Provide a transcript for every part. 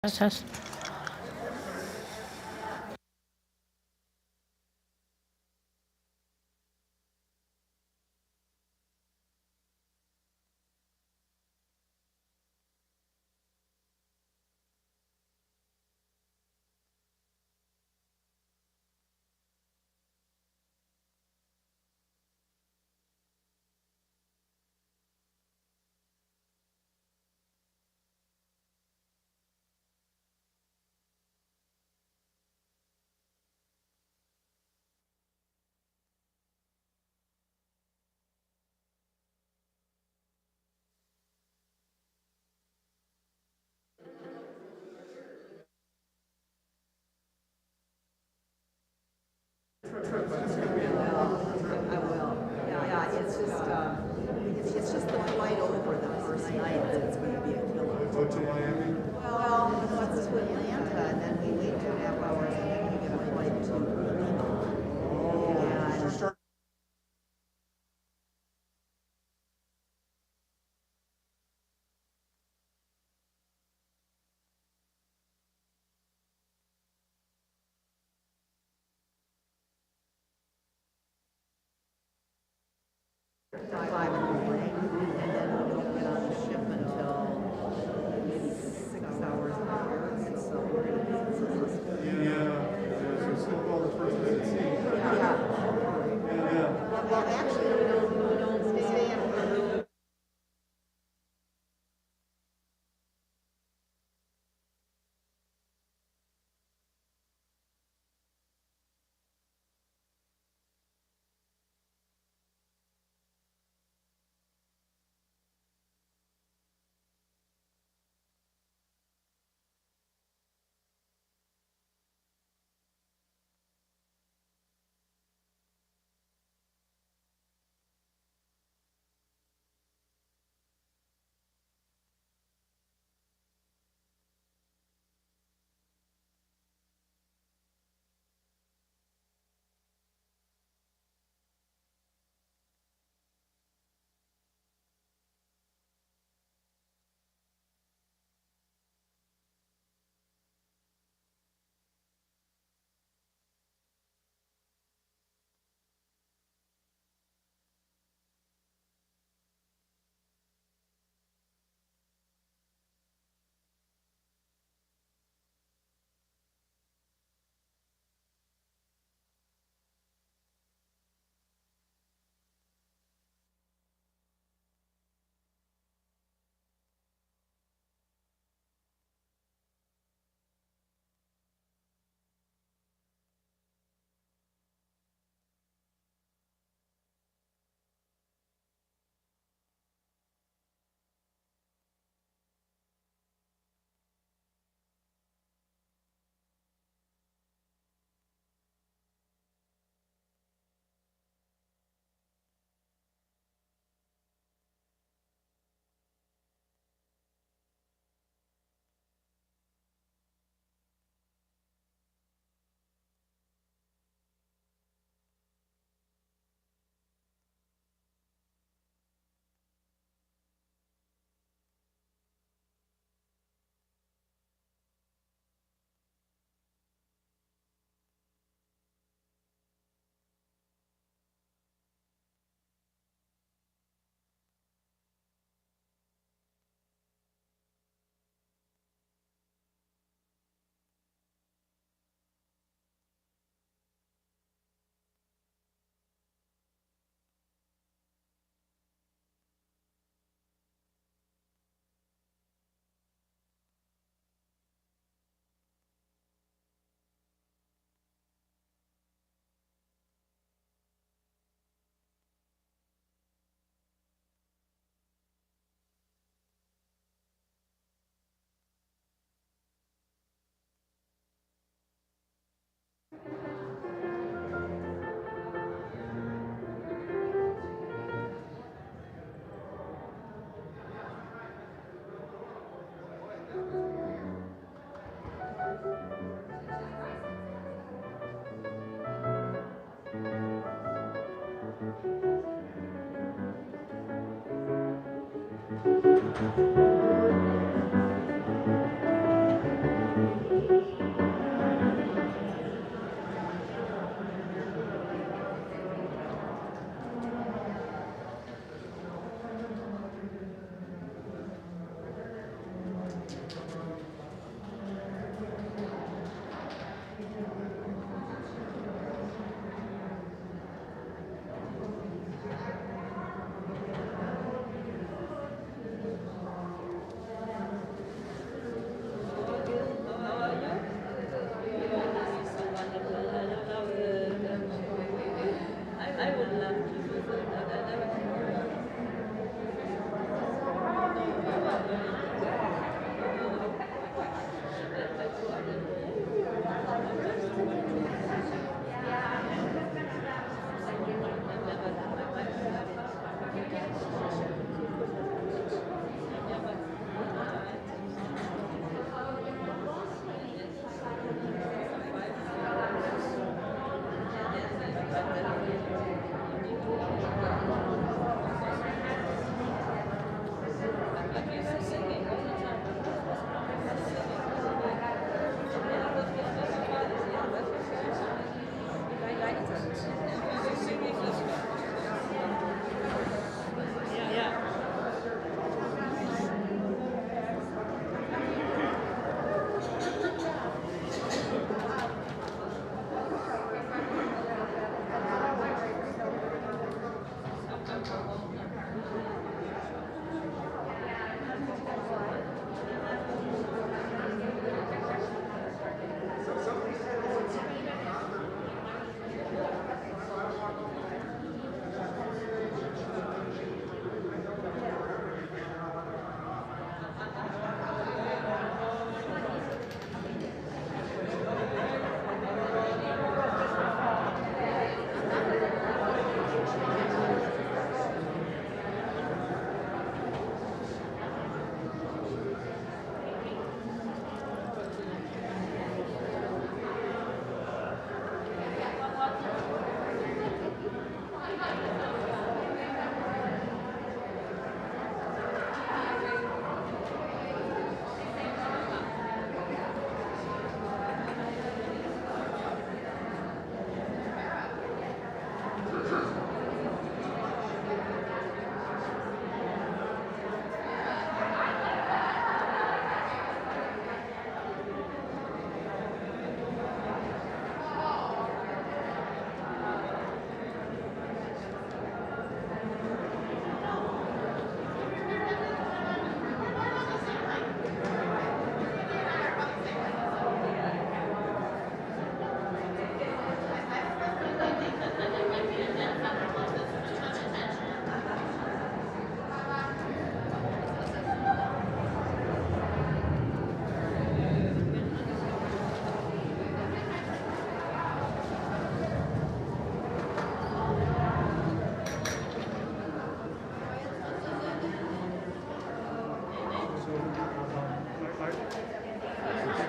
Gracias. I will. Yeah. It's just the flight over the first night that's going to be a killer. Go to Miami? Well, what's to Atlanta, and then we wait 2.5 hours, and then we get a flight to Lima. Oh, And start. five in the morning, and then we don't get on the ship until maybe 6 hours later, and so we're going to be Yeah, so still called the first night at sea. Yeah. Yeah. Well, actually, we don't stay in Peru.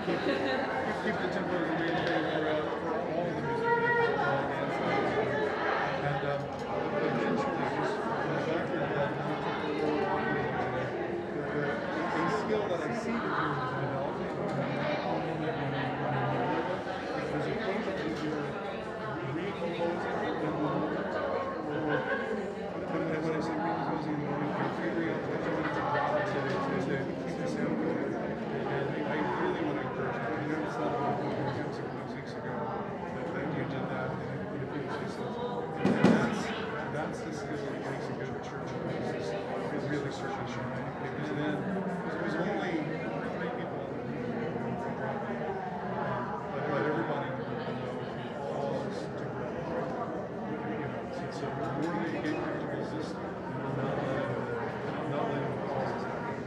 keep the tempo as the main thing throughout for all the music and eventually just exactly that a skill that I see that you're developing there's a point that you're recomposing and when I say recomposing you're figuring out what you need to drop to keep the sound good. And I really want to encourage you. You noticed that about 6 weeks ago that you did that in a few places. And that's the skill that makes a good church is really starting to shine. Because then there was only 3 people dropping. But everybody in the group calls to grow. So the more that you get comfortable with this, not letting the calls happen.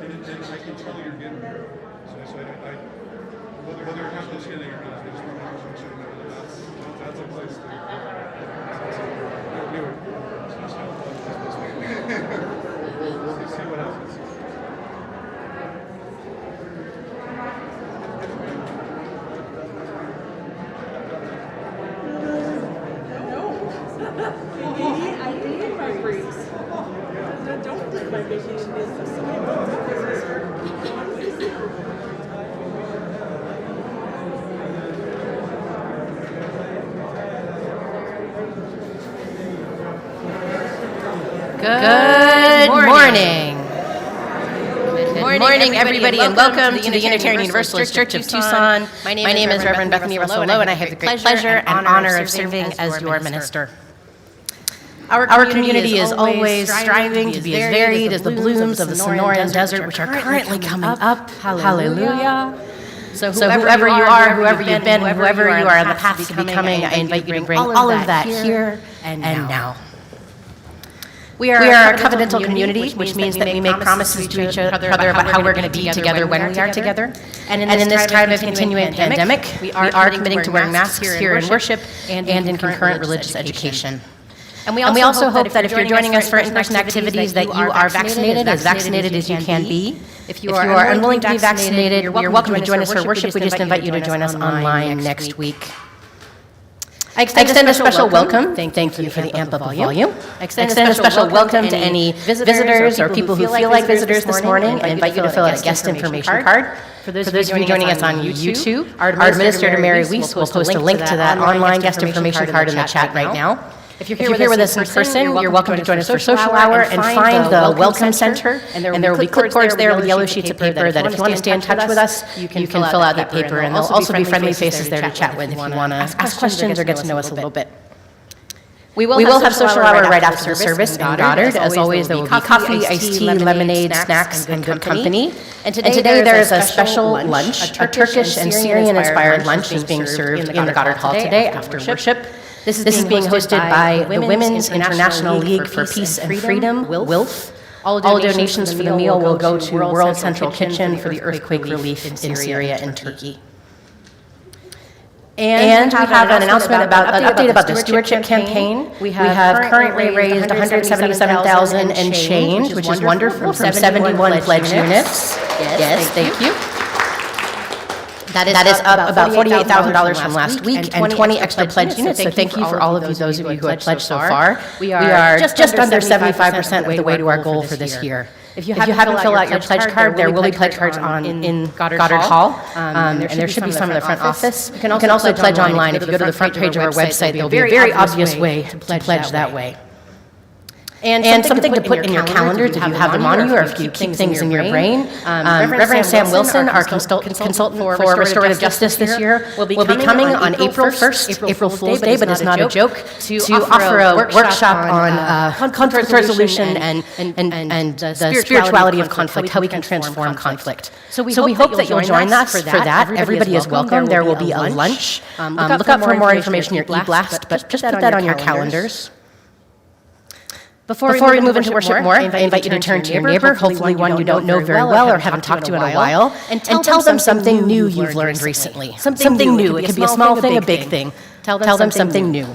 And I can tell you're getting there. So whether it comes to getting or not, I just want to know that that's a place to we'll see what happens. I need my breaks. I don't take my vacation days. Good morning. Good morning, everybody, and welcome to the Unitarian Universalist Church of Tucson. My name is Reverend Bethany Russell Lowe, and I have the great pleasure and honor of serving as your minister. Our community is always striving to be as varied as the blooms of the Sonoran Desert, which are currently coming up. Hallelujah. So whoever you are, whoever you've been, whoever you are on the path to becoming, I invite you to bring all of that here and now. We are a covenantal community, which means that we make promises to each other about how we're going to be together when we are together. And in this time of continuing pandemic, we are committing to wearing masks here in worship and in concurrent religious education. And we also hope that if you're joining us for in-person activities, that you are vaccinated as you can be. If you are unwilling to be vaccinated, you're welcome to join us for worship. We just invite you to join us online next week. I extend a special welcome. Thank you for the amp of volume. I extend a special welcome to any visitors or people who feel like visitors this morning, and invite you to fill out a guest information card. For those of you joining us on YouTube, our administrator, Mary Weiss, will post a link to that online guest information card in the chat right now. If you're here with us in person, you're welcome to join us for social hour and find the Welcome Center. And there will be clipboards there with yellow sheets of paper that if you want to stay in touch with us, you can fill out that paper. And there'll also be friendly faces there to chat with if you want to ask questions or get to know us a little bit. We will have social hour right after the service in Goddard. As always, there will be coffee, iced tea, lemonade, snacks, and good company. And today there is a special lunch. A Turkish and Syrian-inspired lunch is being served in the Goddard Hall today after worship. This is being hosted by the Women's International League for Peace and Freedom, WILF. All donations for the meal will go to World Central Kitchen for the earthquake relief in Syria and Turkey. And we have an announcement about an update about the stewardship campaign. We have currently raised $177,000 and change, which is wonderful, from 71 pledge units. Yes, thank you. That is up about $48,000 from last week and 20 extra pledge units, so thank you for all of you, those of you who have pledged so far. We are just under 75% of the way to our goal for this year. If you haven't filled out your pledge card, there will be pledge cards in Goddard Hall, and there should be some in the front office. You can also pledge online. If you go to the front page of our website, there will be a very obvious way to pledge that way. And something to put in your calendars if you have them on you or if you keep things in your brain. Reverend Sam Wilson, our consultant for restorative justice this year, will be coming on April 1st, April Fool's Day, but it's not a joke, to offer a workshop on conflict resolution and the spirituality of conflict, how we can transform conflict. So we hope that you'll join us for that. Everybody is welcome. There will be a lunch. Look up for more information in your e-blast, but just put that on your calendars. Before we move into worship more, I invite you to turn to your neighbor, hopefully one you don't know very well or haven't talked to in a while, and tell them something new you've learned recently. Something new. It could be a small thing, a big thing. Tell them something new.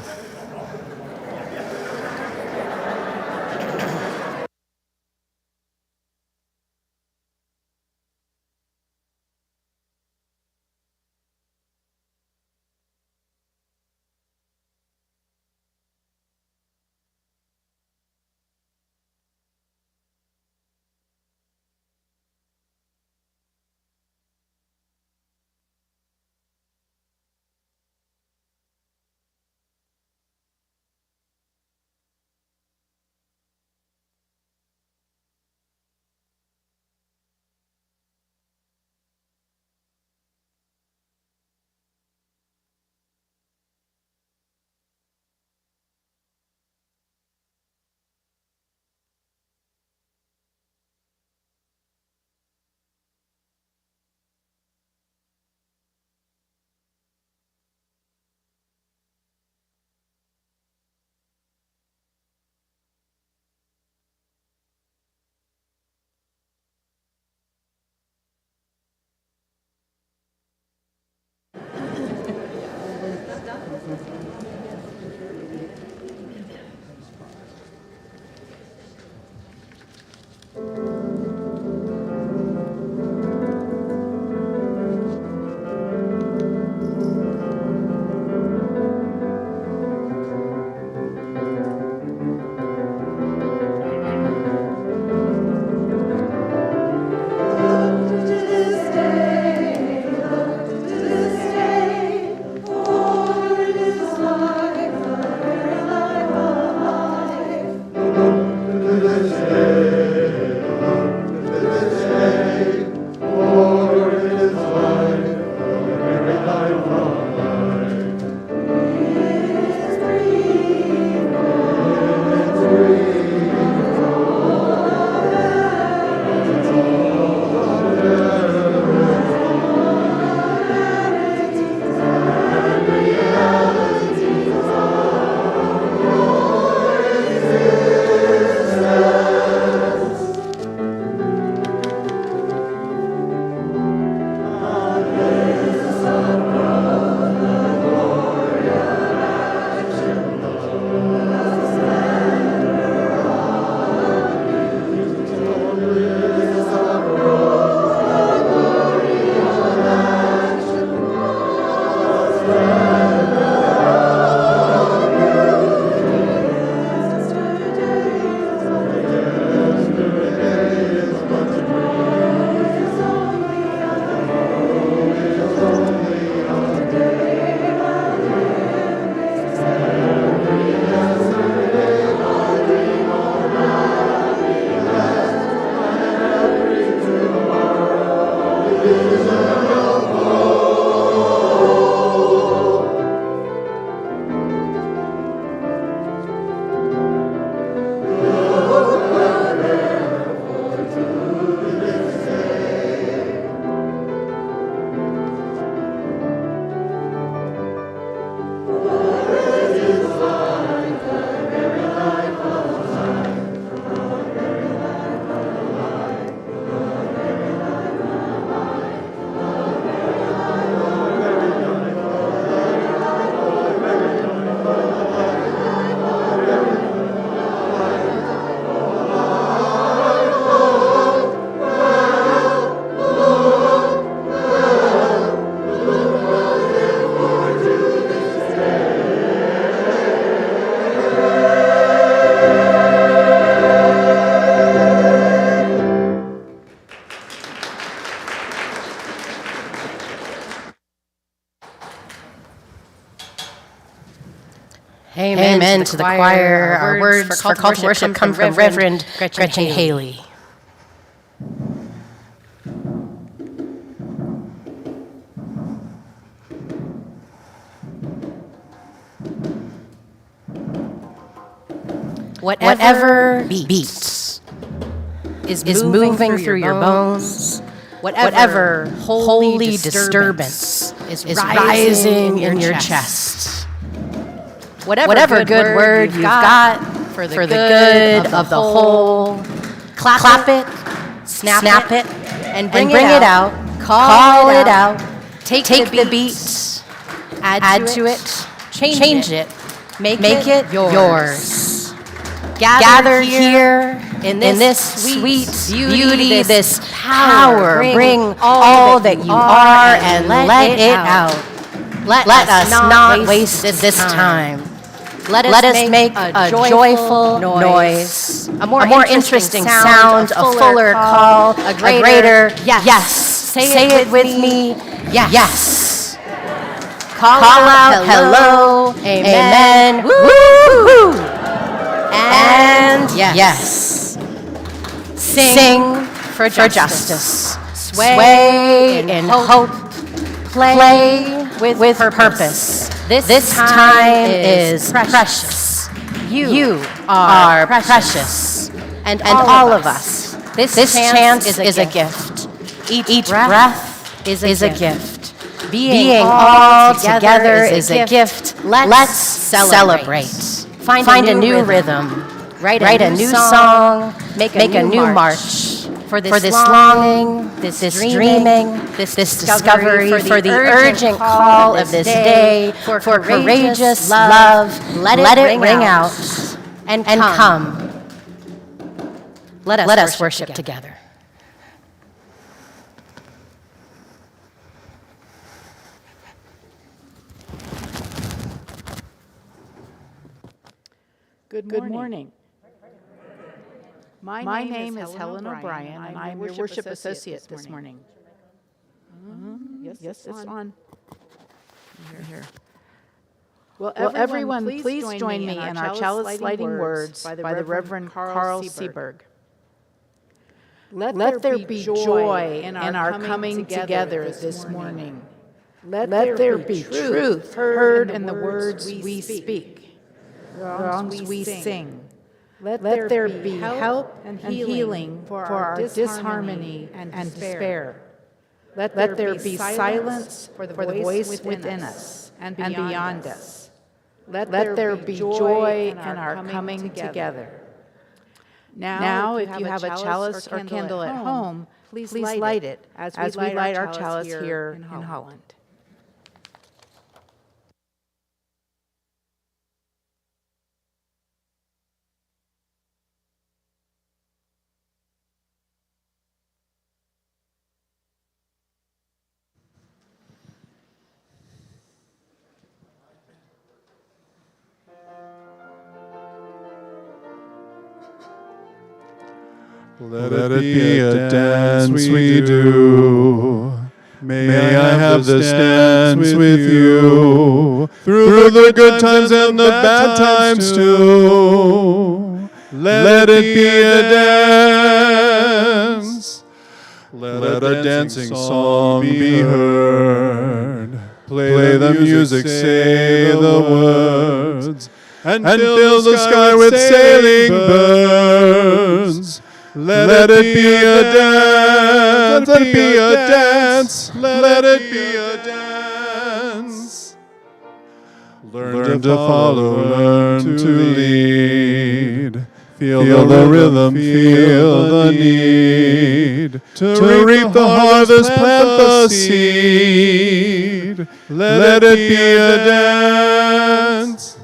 Amen to the choir. Our words for call to worship come from Reverend Gretchen Haley. Whatever beats is moving through your bones. Whatever holy disturbance is rising in your chest. Whatever good word you've got for the good of the whole, clap it, snap it, and bring it out. Call it out. Take the beat, add to it, change it, make it yours. Gather here in this sweet beauty, this power. Bring all that you are and let it out. Let us not waste this time. Let us make a joyful noise, a more interesting sound, a fuller call, a greater yes. Say it with me, yes. Call out hello, amen, woo, and yes. Sing for justice. Sway in hope. Play with purpose. This time is precious. You are precious. And all of us. This chance is a gift. Each breath is a gift. Being all together is a gift. Let's celebrate. Find a new rhythm. Write a new song. Make a new march. For this longing, this dreaming, this discovery, for the urgent call of this day, for courageous love, let it ring out and come. Let us worship together. Good morning. My name is Helen O'Brien, and I'm your worship associate this morning. Yes, it's on. Here. Well, everyone, please join me in our chalice lighting words by the Reverend Carl Seberg. Let there be joy in our coming together this morning. Let there be truth heard in the words we speak, songs we sing. Let there be help and healing for our disharmony and despair. Let there be silence for the voice within us and beyond us. Let there be joy in our coming together. Now, if you have a chalice or candle at home, please light it as we light our chalice here in Holland. Let it be a dance we do. May I have this dance with you through the good times and the bad times too. Let it be a dance. Let a dancing song be heard. Play the music, say the words, and fill the sky with sailing birds. Let it be a dance, let it be a dance, let it be a dance. Learn to follow, learn to lead. Feel the rhythm, feel the need. To reap the harvest, plant the seed. Let it be a dance.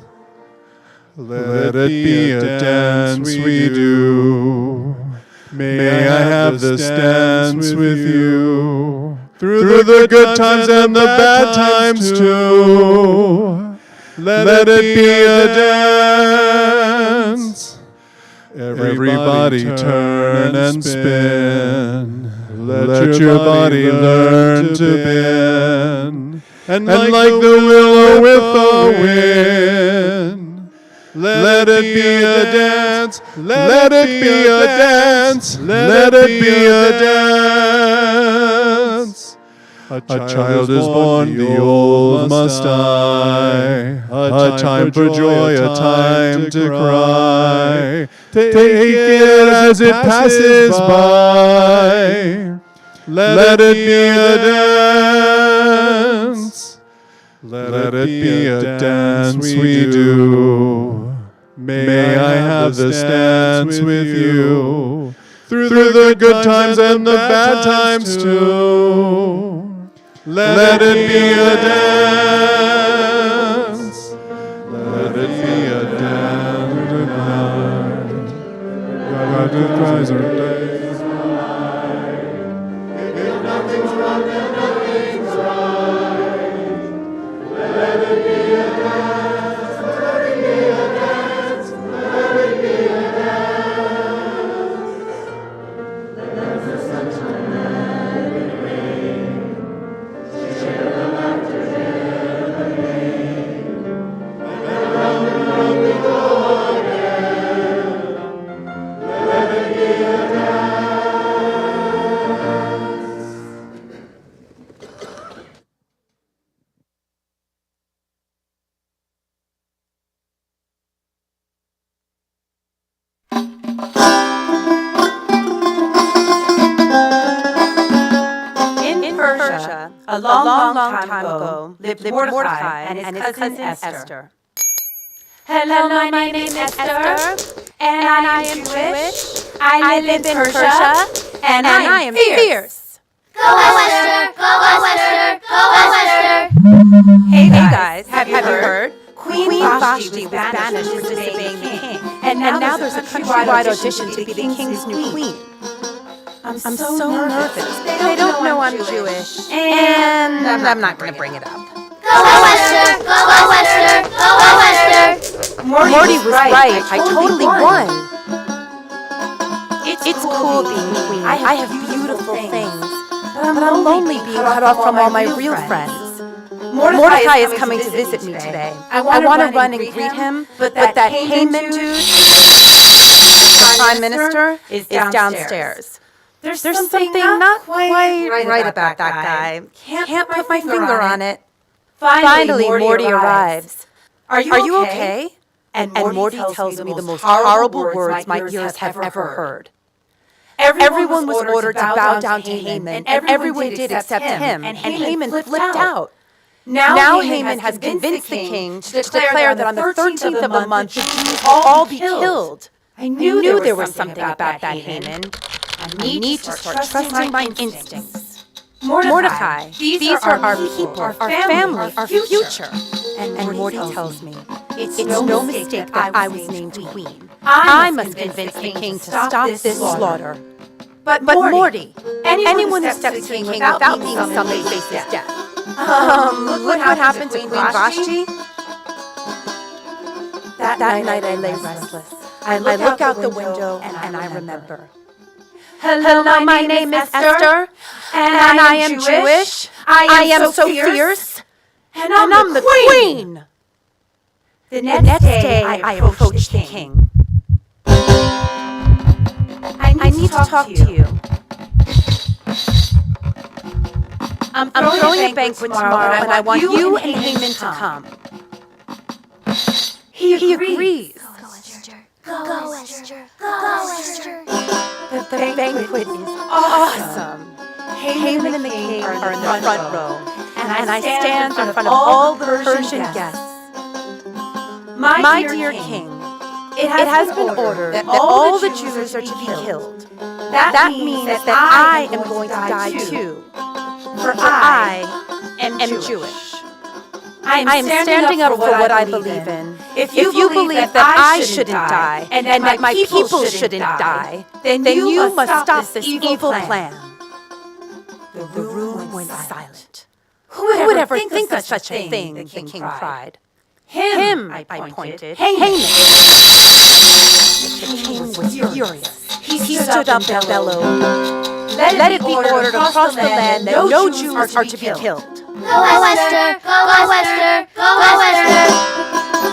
Let it be a dance we do. May I have this dance with you through the good times and the bad times too. Let it be a dance. Everybody turn and spin. Let your body learn to bend. And like the willow with the wind, Let it be a dance. Let it be a dance. Let it be a dance. A child is born, the old must die. A time for joy, a time to cry. Take it as it passes by. Let it be a dance. Let it be a dance we do. May I have this dance with you. Through the good times and the bad times too. Let it be a dance. Let it be a dance tonight. God cries our days alive. If nothing's wrong, then nothing's right. Let it be a dance. Let it be a dance. Let it be a dance. Let the sunshine, let it rain. Share the laughter, share the pain. And round we go again. Let it be a dance. In Persia, a long time ago, lived Mordecai and his cousin Esther. Hello, my name is Esther, and I am Jewish. I live in Persia, and I am fierce. Go Esther! Go Esther! Go Esther! Hey guys, have you heard? Queen Vashti was banished for disobeying the king, and now there's a countrywide audition to be the king's new queen. I'm so nervous. They don't know I'm Jewish, and I'm not going to bring it up. Go Esther! Go Esther! Go Esther! Morty was right. I totally won. It's cool being queen. I have beautiful things, but I'm lonely being cut off from all my real friends. Mordecai is coming to visit me today. I want to run and greet him, but that Haman dude, the prime minister, is downstairs. There's something not quite right about that guy. Can't put my finger on it. Finally, Morty arrives. Are you okay? And Morty tells me the most horrible words my ears have ever heard. Everyone was ordered to bow down to Haman, and everyone did except him, and Haman flipped out. Now Haman has convinced the king to declare that on the 13th of the month the Jews all be killed. I knew there was something about that Haman. I need to start trusting my instincts. Mordecai, these are our people, our family, our future. And Morty tells me, it's no mistake that I was named queen. I must convince the king to stop this slaughter. But Morty, anyone who steps to the king without being summoned faces death. Look what happened to Queen Vashti. That night I lay restless. I look out the window and I remember. Hello, my name is Esther, and I am Jewish. I am so fierce, And I'm the queen. The next day I approached the king. I need to talk to you. I'm throwing a banquet tomorrow, and I want you and Haman to come. He agrees. Go Esther! Go Esther! Go Esther! The banquet is awesome. Haman and the king are in the front row, and I stand in front of all the Persian guests. My dear king, it has been ordered that all the Jews are to be killed. That means that I am going to die too, for I am Jewish. I am standing up for what I believe in. If you believe that I shouldn't die and that my people shouldn't die, then you must stop this evil plan. The room went silent. Who would ever think of such a thing? The king cried. Him, I pointed. Haman. The king was furious. He stood up and bellowed. Let it be ordered across the land that no Jews are to be killed. Go Esther! Go Esther! Go Esther!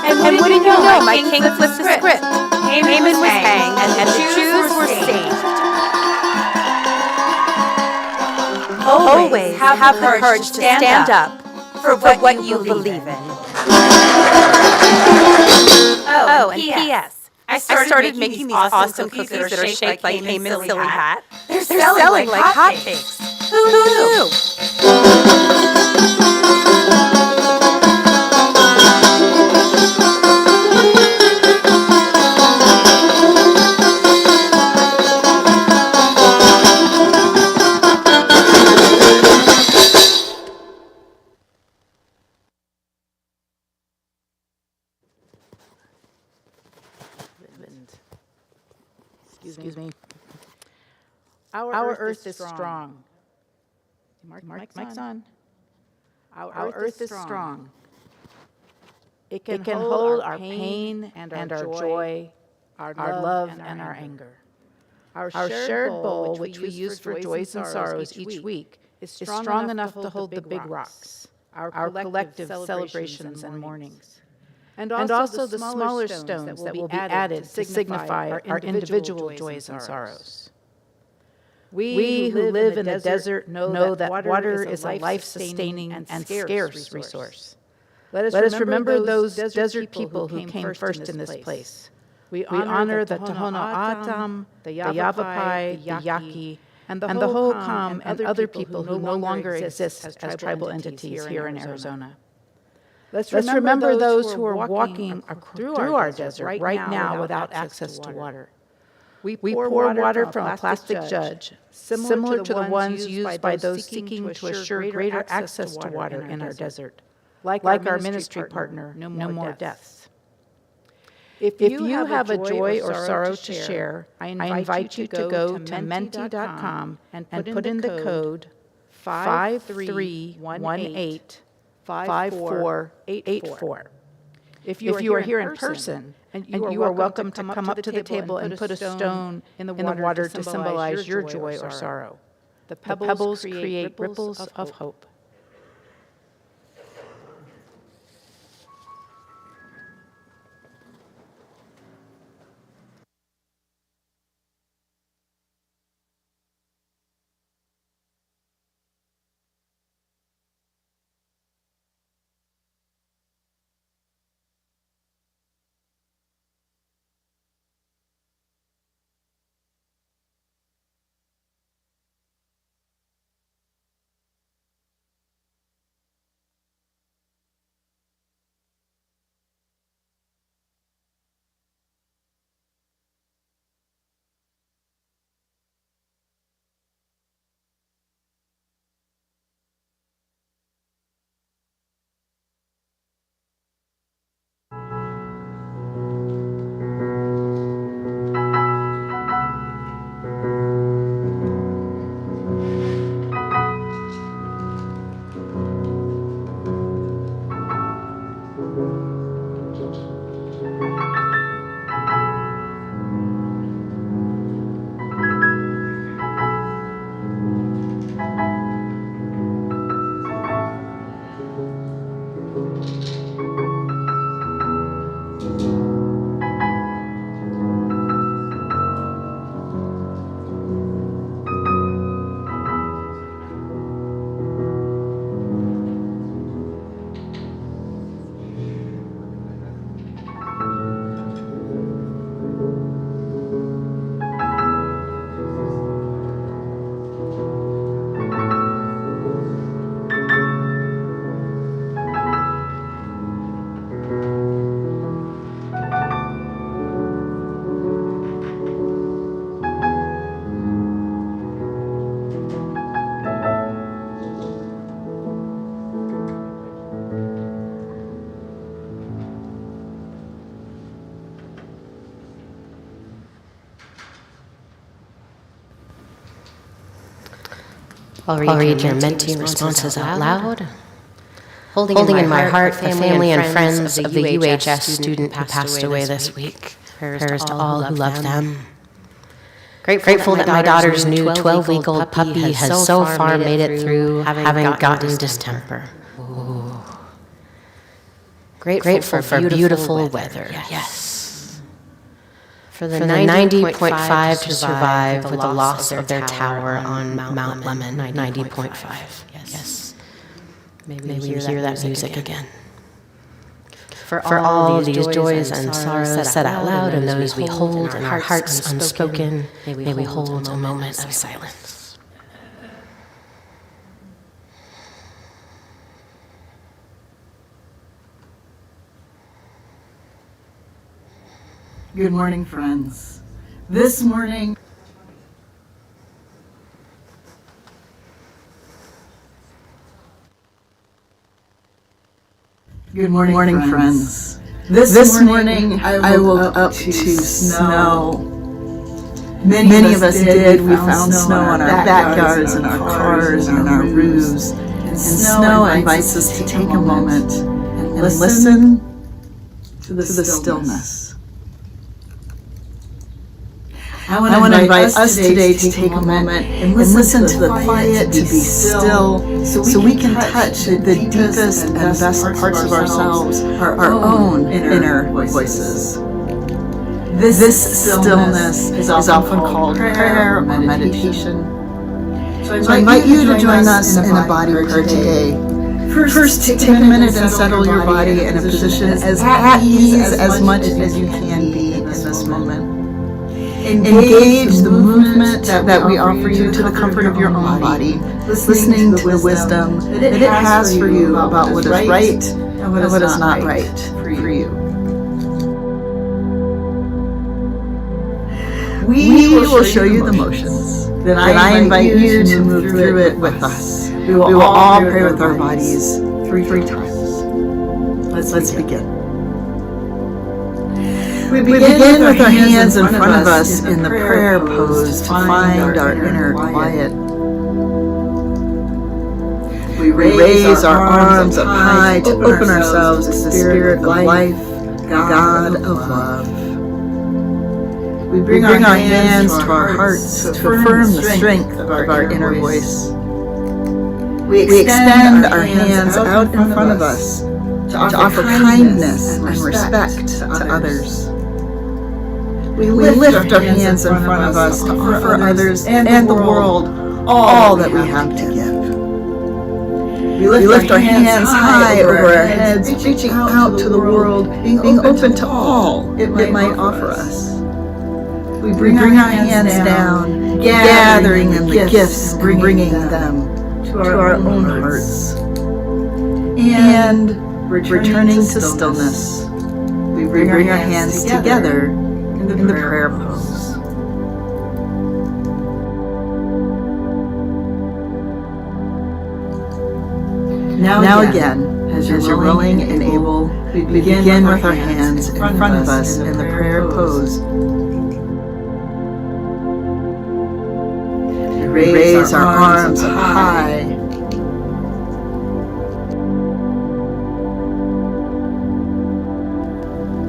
And wouldn't you know, my king flipped the script. Haman was hanged, and the Jews were saved. Always have the courage to stand up for what you believe in. Oh, and P.S. I started making these awesome cookies that are shaped like Haman's silly hat. They're selling like hotcakes. Who knew? Excuse me. Our earth is strong. Mic's on. Our earth is strong. It can hold our pain and our joy, our love and our anger. Our shared bowl, which we use for joys and sorrows each week, is strong enough to hold the big rocks, our collective celebrations and mournings. And also the smaller stones that will be added to signify our individual joys and sorrows. We who live in the desert know that water is a life-sustaining and scarce resource. Let us remember those desert people who came first in this place. We honor the Tohono-O'odham, the Yavapai, the Yaqui, and the Hohokam and other people who no longer exist as tribal entities here in Arizona. Let's remember those who are walking through our desert right now without access to water. We pour water from a plastic jug, similar to the ones used by those seeking to assure greater access to water in our desert, like our ministry partner, No More Deaths. If you have a joy or sorrow to share, I invite you to go to menti.com and put in the code 53185484. If you are here in person, and you are welcome to come up to the table and put a stone in the water to symbolize your joy or sorrow. The pebbles create ripples of hope. I'll read your mentee responses out loud. Holding in my heart the family and friends of the UHS student who passed away this week. Prayers to all who love them. Grateful that my daughter's new 12-week-old puppy has so far made it through having gotten distemper. Ooh. Grateful for beautiful weather. Yes. For the 90.5 to survive with the loss of their tower on Mount Lemon. 90.5. Yes. Maybe we hear that music again. For all these joys and sorrows said out loud and those we hold in our hearts unspoken, may we hold a moment of silence. Good morning, friends. This morning, Good morning, friends. This morning, I woke up to snow. Many of us did. We found snow on our backyards, in our cars, and in our roofs. And snow invites us to take a moment and listen to the stillness. I want to invite us today to take a moment and listen to the quiet, to be still, so we can touch the deepest and best parts of ourselves, our own inner voices. This stillness is often called prayer or meditation. So I invite you to join us in a body prayer today. First, take a minute and settle your body in a position as at ease as much as you can be in this moment. Engage the movement that we offer you to the comfort of your own body, listening to the wisdom that it has for you about what is right and what is not right for you. We will show you the motions. Then I invite you to move through it with us. We will all pray with our bodies three times. Let's begin. We begin with our hands in front of us in the prayer pose to find our inner quiet. We raise our arms up high to open ourselves to the Spirit of life, God of love. We bring our hands to our hearts to affirm the strength of our inner voice. We extend our hands out in front of us to offer kindness and respect to others. We lift our hands in front of us to offer others and the world all that we have to give. We lift our hands high over our heads, reaching out to the world, being open to all it might offer us. We bring our hands down, gathering in the gifts and bringing them to our own hearts. And returning to stillness, we bring our hands together in the prayer pose. Now again, as you're willing and able, we begin with our hands in front of us in the prayer pose. We raise our arms up high.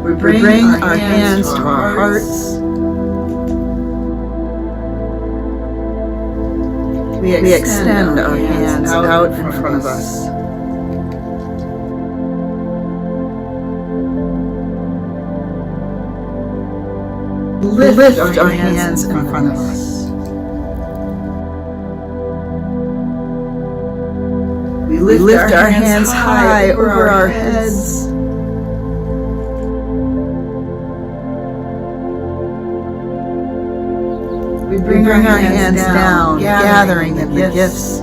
We bring our hands to our hearts. We extend our hands out in front of us. Lift our hands in front of us. We lift our hands high over our heads. We bring our hands down, gathering in the gifts,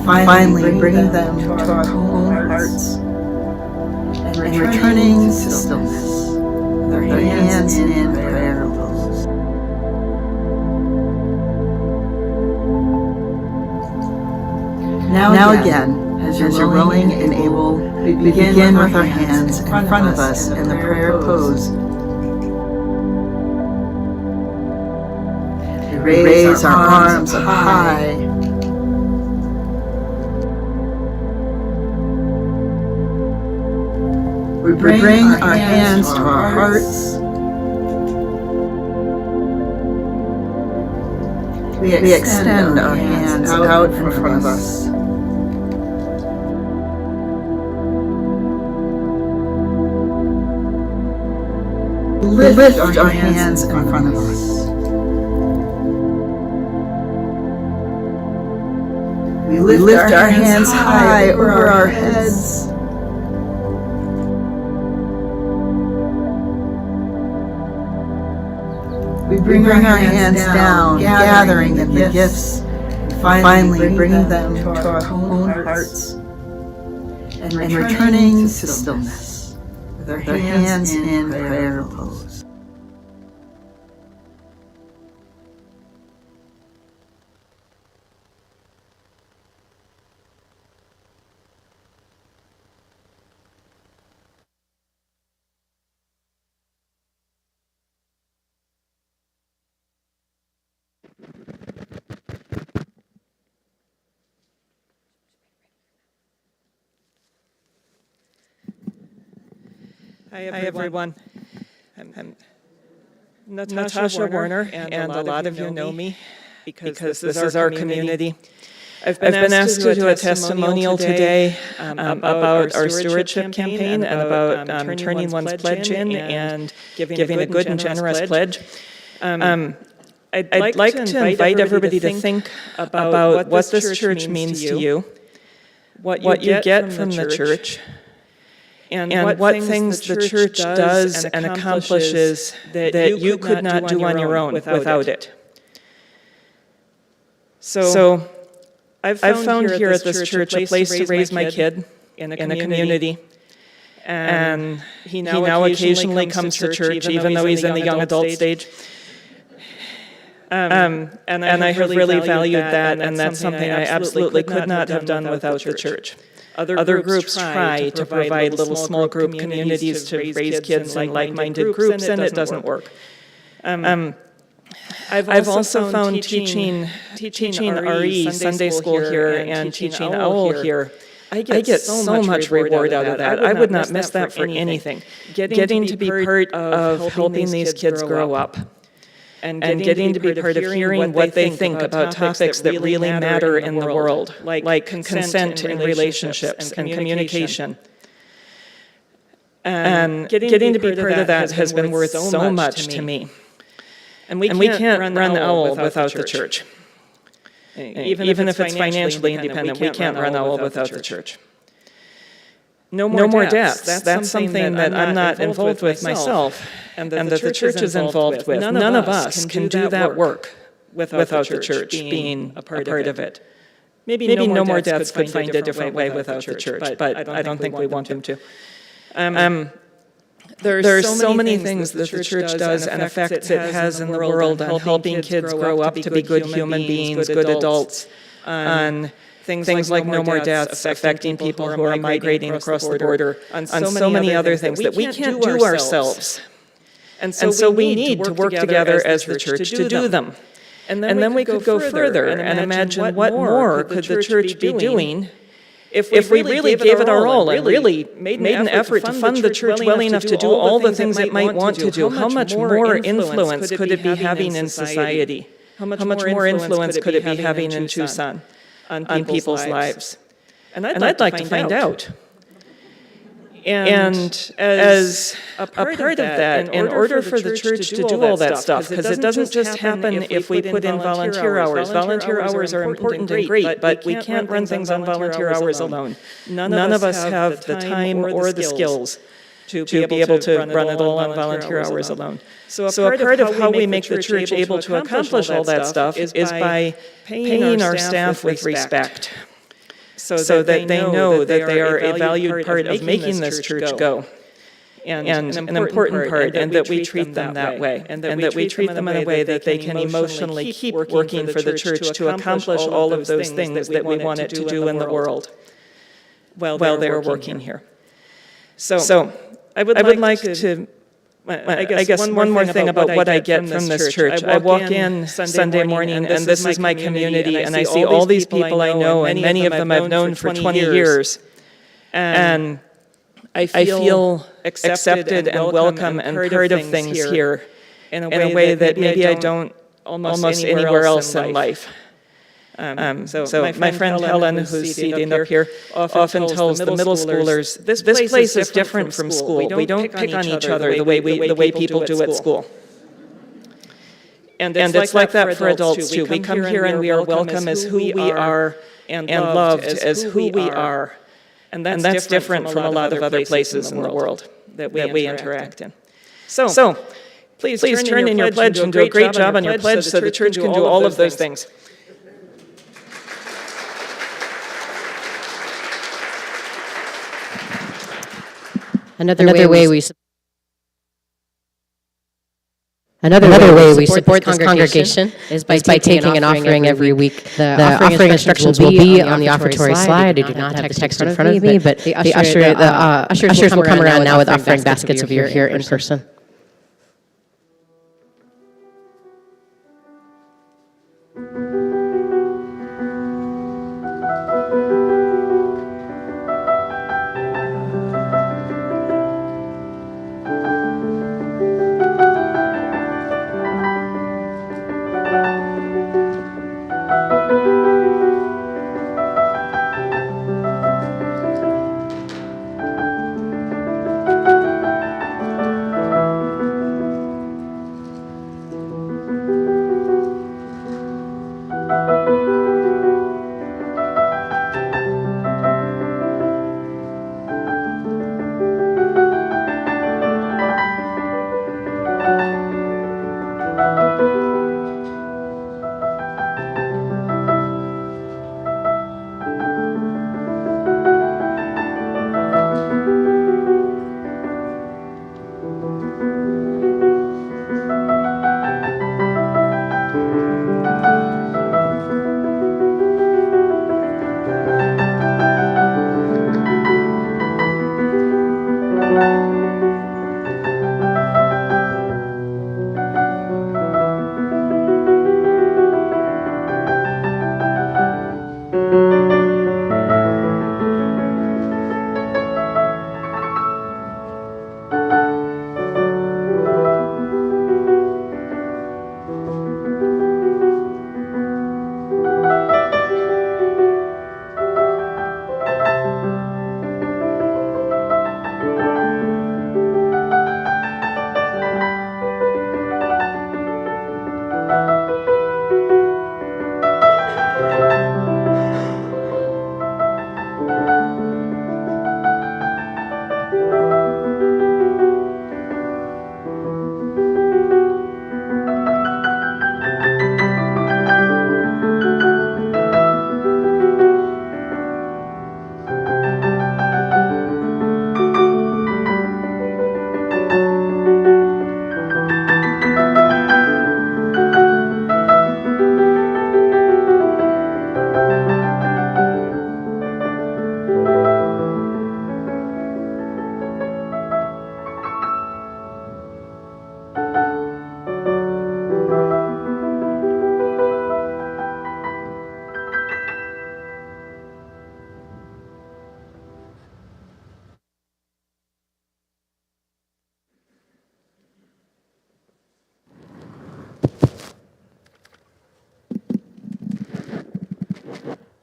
finally bringing them to our own hearts, and returning to stillness, with our hands in prayer pose. Now again, as you're willing and able, we begin with our hands in front of us in the prayer pose. We raise our arms up high. We bring our hands to our hearts. We extend our hands out in front of us. lift our hands in front of us. We lift our hands high over our heads. We bring our hands down, gathering in the gifts, and finally bringing them to our own hearts, and returning to stillness, with our hands in prayer pose. Hi everyone. I'm Natasha Warner, and a lot of you know me because this is our community. I've been asked to do a testimonial today about our stewardship campaign and about turning one's pledge in and giving a good and generous pledge. I'd like to invite everybody to think about what this church means to you, what you get from the church, and what things the church does and accomplishes that you could not do on your own without it. So I've found here at this church a place to raise my kid in a community. And he now occasionally comes to church, even though he's in the young adult stage. And I have really valued that, and that's something I absolutely could not have done without the church. Other groups try to provide little small group communities to raise kids in like-minded groups, and it doesn't work. I've also found teaching RE Sunday school here and teaching OWL here, I get so much reward out of that. I would not miss that for anything. Getting to be part of helping these kids grow up. And getting to be part of hearing what they think about topics that really matter in the world, like consent in relationships and communication. And getting to be part of that has been worth so much to me. And we can't run OWL without the church. Even if it's financially independent, we can't run OWL without the church. No more deaths. That's something that I'm not involved with myself, and that the church is involved with. None of us can do that work without the church being a part of it. Maybe no more deaths could find a different way without the church, but I don't think we want them to. There's so many things that the church does and effects it has in the world on helping kids grow up to be good human beings, good adults, on things like no more deaths, affecting people who are migrating across the border, on so many other things that we can't do ourselves. And so we need to work together as the church to do them. And then we could go further and imagine what more could the church be doing if we really gave it our all and really made an effort to fund the church well enough to do all the things it might want to do. How much more influence could it be having in society? How much more influence could it be having in Tucson on people's lives? And I'd like to find out. And as a part of that, in order for the church to do all that stuff, because it doesn't just happen if we put in volunteer hours. Volunteer hours are important and great, but we can't run things on volunteer hours alone. None of us have the time or the skills to be able to run it all on volunteer hours alone. So a part of how we make the church able to accomplish all that stuff is by paying our staff with respect, so that they know that they are a valued part of making this church go, and an important part, and that we treat them that way, and that we treat them in a way that they can emotionally keep working for the church to accomplish all of those things that we want it to do in the world while they're working here. So I would like to, I guess one more thing about what I get from this church. I walk in Sunday morning, and this is my community, and I see all these people I know, and many of them I've known for 20 years. And I feel accepted and welcome and part of things here in a way that maybe I don't almost anywhere else in life. So my friend Helen, who's seated up here, often tells the middle schoolers, this place is different from school. We don't pick on each other the way people do at school. And it's like that for adults too. We come here and we are welcome as who we are and loved as who we are. And that's different from a lot of other places in the world that we interact in. So please turn in your pledge and do a great job on your pledge so the church can do all of those things. Another way we support this congregation is by taking an offering every week. The offering instructions will be on the offertory slide. I do not have the text in front of me, but the ushers will come around now with offering baskets if you're here in person.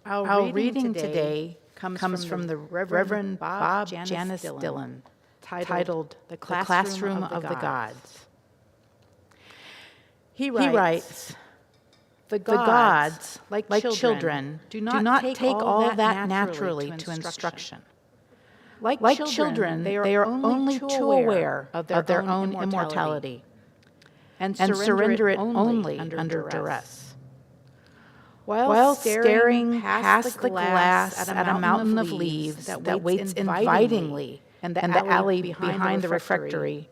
Our reading today comes from the Reverend Bob Janice Dillon, titled The Classroom of the Gods. He writes, The gods, like children, do not take all that naturally to instruction. Like children, they are only too aware of their own immortality and surrender it only under duress. While staring past the glass at a mountain of leaves that waits invitingly in the alley behind the refectory,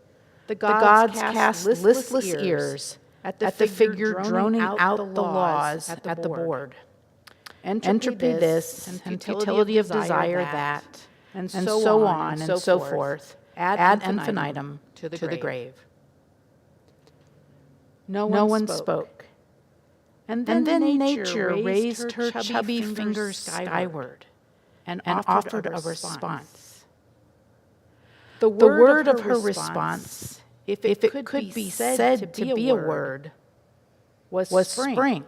the gods cast listless ears at the figure droning out the laws at the board. Entropy this, and futility of desire that, and so on and so forth, ad infinitum to the grave. No one spoke. And then nature raised her chubby fingers skyward and offered a response. The word of her response, if it could be said to be a word, was spring.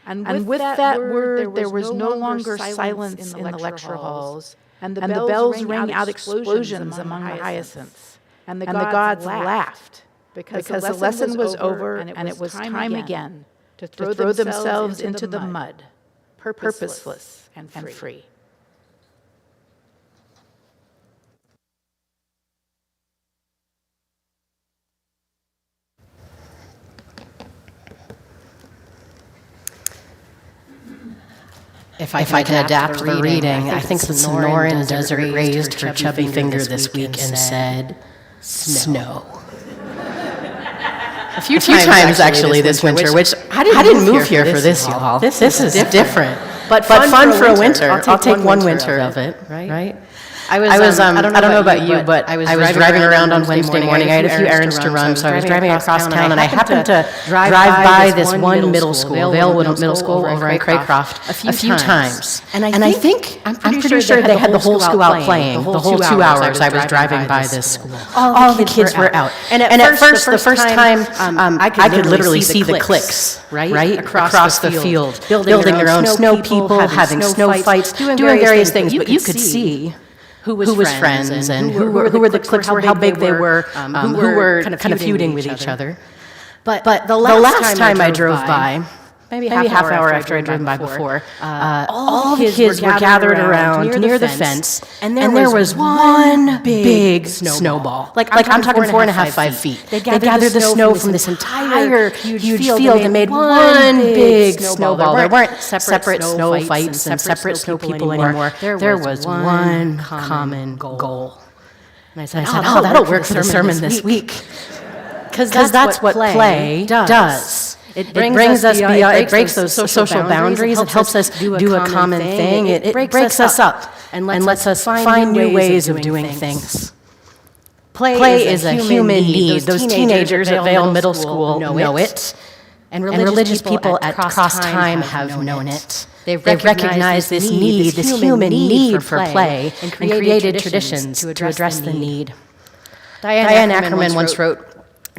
And with that word, there was no longer silence in the lecture halls, and the bells rang out explosions among the hyacinths. And the gods laughed, because the lesson was over, and it was time again to throw themselves into the mud, purposeless and free. If I can adapt the reading, I think the Sonoran Desert raised her chubby finger this week and said, snow. A few times actually this winter, which I didn't move here for this, y'all. This is different. But fun for a winter. I'll take one winter of it, right? I don't know about you, but I was driving around on Wednesday morning. I had a few errands to run, so I was driving across town, and I happened to drive by this one middle school, Valewood Middle School over in Craycroft, a few times. And I'm pretty sure they had the whole school out playing, the whole 2 hours I was driving by this school. All the kids were out. And at first, the first time, I could literally see the cliques, right? Across the field, building their own snow people, having snow fights, doing various things, but you could see who was friends and who were the cliques, how big they were, who were kind of feuding with each other. But the last time I drove by, maybe half hour after I'd driven by before, all the kids were gathered around near the fence, and there was one big snowball. Like I'm talking 4.5, 5 feet. They gathered the snow from this entire huge field and made one big snowball. There weren't separate snow fights and separate snow people anymore. There was one common goal. And I said, oh, that'll work for the sermon this week. Because that's what play does. It brings us beyond, it breaks those social boundaries. It helps us do a common thing. It breaks us up and lets us find new ways of doing things. Play is a human need. Those teenagers at Vale Middle School know it. And religious people at Cross Time have known it. They've recognized this need, this human need for play, and created traditions to address the need. Diane Ackerman once wrote,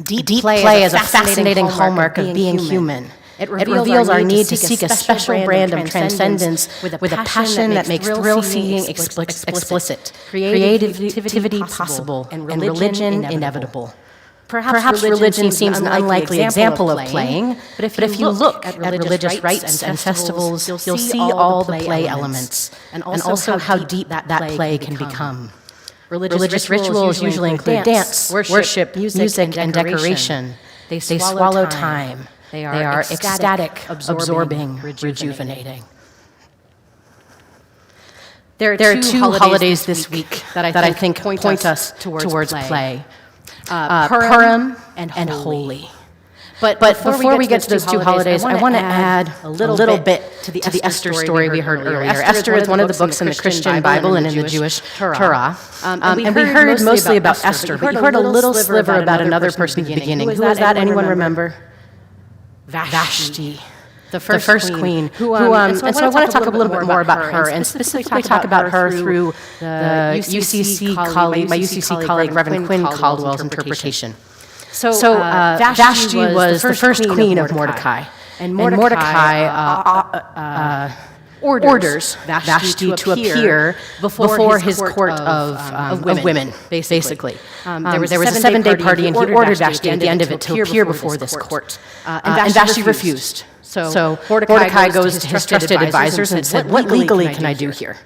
Deep play is a fascinating hallmark of being human. It reveals our need to seek a special brand of transcendence with a passion that makes thrill-seeking explicit, creativity possible, and religion inevitable. Perhaps religion seems an unlikely example of playing, but if you look at religious rites and festivals, you'll see all the play elements, and also how deep that play can become. Religious rituals usually include dance, worship, music, and decoration. They swallow time. They are ecstatic, absorbing, rejuvenating. There are two holidays this week that I think point us towards play. Purim and Holi. But before we get to those two holidays, I want to add a little bit to the Esther story we heard earlier. Esther is one of the books in the Christian Bible and in the Jewish Torah. And we heard mostly about Esther, but you heard a little sliver about another person at the beginning. Who was that? Anyone remember? Vashti, the first queen. And so I want to talk a little bit more about her, and specifically talk about her through the UCC colleague, my UCC colleague, Reverend Quinn Caldwell's interpretation. So Vashti was the first queen of Mordecai, and Mordecai orders Vashti to appear before his court of women, basically. There was a 7-day party, and he ordered Vashti at the end of it to appear before this court. And Vashti refused. So Mordecai goes to his trusted advisors and said, what legally can I do here?